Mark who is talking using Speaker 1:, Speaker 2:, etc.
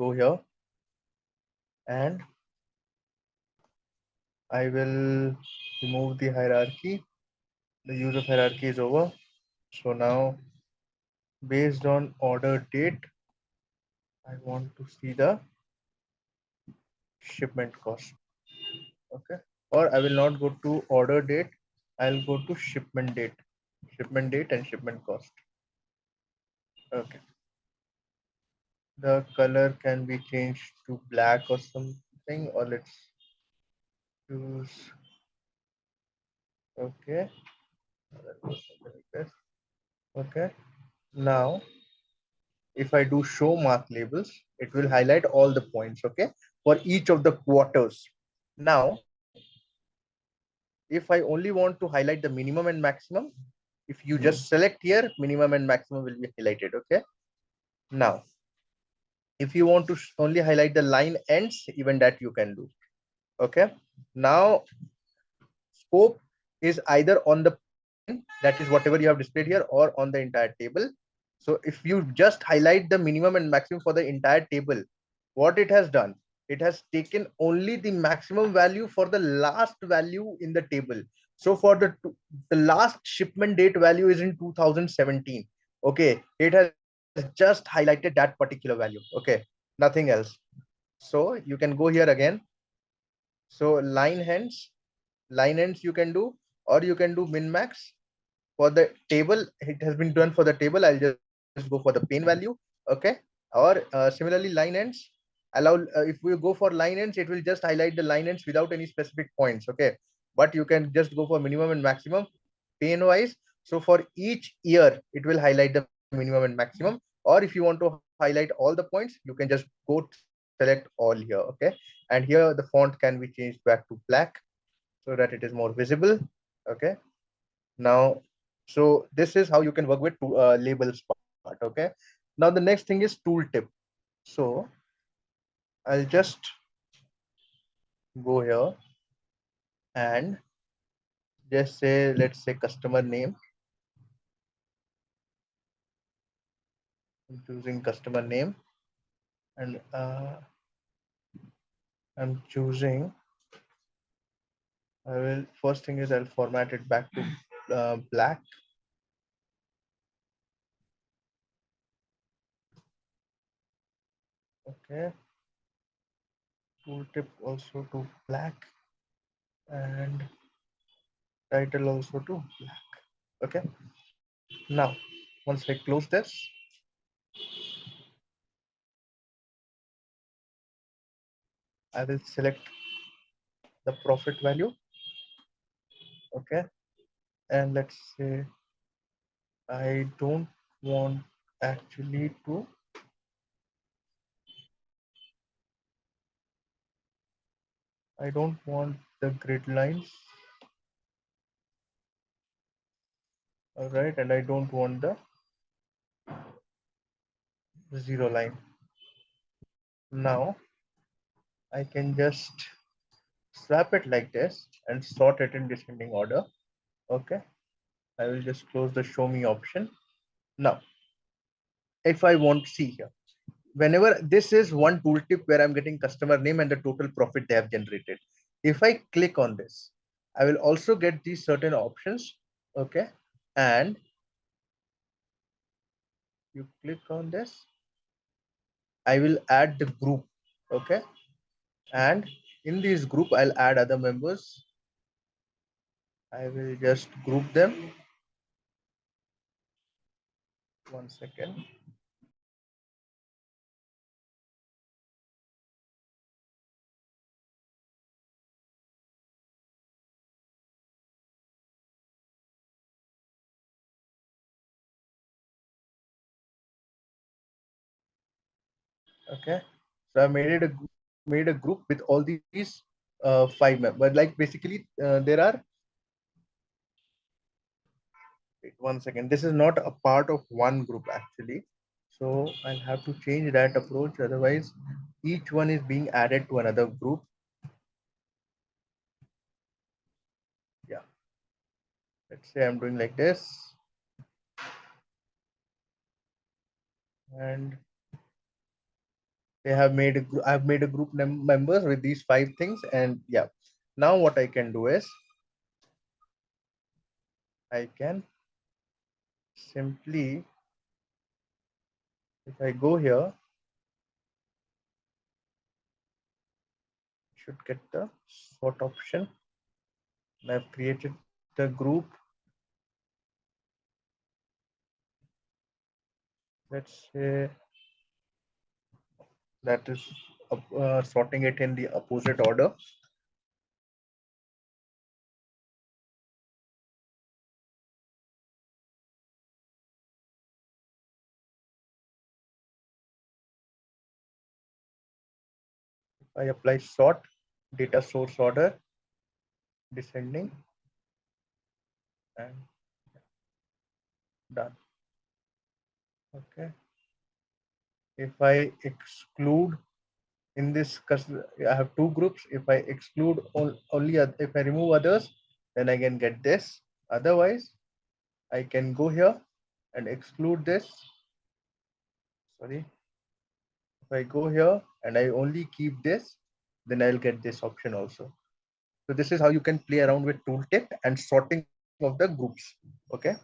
Speaker 1: go here and I will remove the hierarchy. The use of hierarchy is over. So now based on order date, I want to see the shipment cost. Okay. Or I will not go to order date. I'll go to shipment date and shipment cost. Okay. The color can be changed to black or something, or let's choose. Okay. Something like this. Okay. Now, if I do show mark labels, it will highlight all the points. Okay. For each of the quarters. Now, if I only want to highlight the minimum and maximum, if you just select here, minimum and maximum will be highlighted. Okay. Now, if you want to only highlight the line ends, even that you can do. Okay. Now, scope is either on the point, that is whatever you have displayed here, or on the entire table. So if you just highlight the minimum and maximum for the entire table, what it has done, it has taken only the maximum value for the last value in the table. So for the last shipment date value is in 2017. Okay, it has just highlighted that particular value. Okay, nothing else. So you can go here again. So line ends you can do, or you can do min max. For the table, it has been done for the table. I'll just go for the pane value. Okay. Or similarly, line ends allow, if we go for line ends, it will just highlight the line ends without any specific points. Okay. But you can just go for minimum and maximum pane wise. So for each year, it will highlight the minimum and maximum. Or if you want to highlight all the points, you can just go select all here. Okay. And here the font can be changed back to black so that it is more visible. Okay. Now, so this is how you can work with labels part. Okay. Now the next thing is tooltip. So I'll just go here and just say, let's say customer name. I'm choosing customer name, and I'm choosing, I will, first thing is I'll format it back to black. Okay. Tooltip also to black, and title also to black. Okay. Now, once I close this, I will select the profit value. Okay. And let's say I don't want actually to I don't want the grid lines. All right. And I don't want the zero line. Now I can just swap it like this and sort it in descending order. Okay. I will just close the show me option. Now, if I want to see here, whenever this is one tooltip where I'm getting customer name and the total profit they have generated. If I click on this, I will also get these certain options. Okay. And you click on this, I will add the group. Okay. And in this group, I'll add other members. I will just group them. One second. Okay. So I made a group with all these five members. But like basically there are, wait, one second. This is not a part of one group actually. So I'll have to change that approach. Otherwise, each one is being added to another group. Yeah. Let's say I'm doing like this. And I've made a group members with these 5 things, and yeah. Now what I can do is I can simply, if I go here, should get the sort option. And I've created the group. Let's say that is sorting it in the opposite order. I apply sort, data source order, descending, and done. Okay. If I exclude in this, I have 2 groups. If I exclude only, if I remove others, then I can get this. Otherwise, I can go here and exclude this. Sorry. If I go here and I only keep this, then I'll get this option also. So this is how you can play around with tooltip and sorting of the groups. Okay.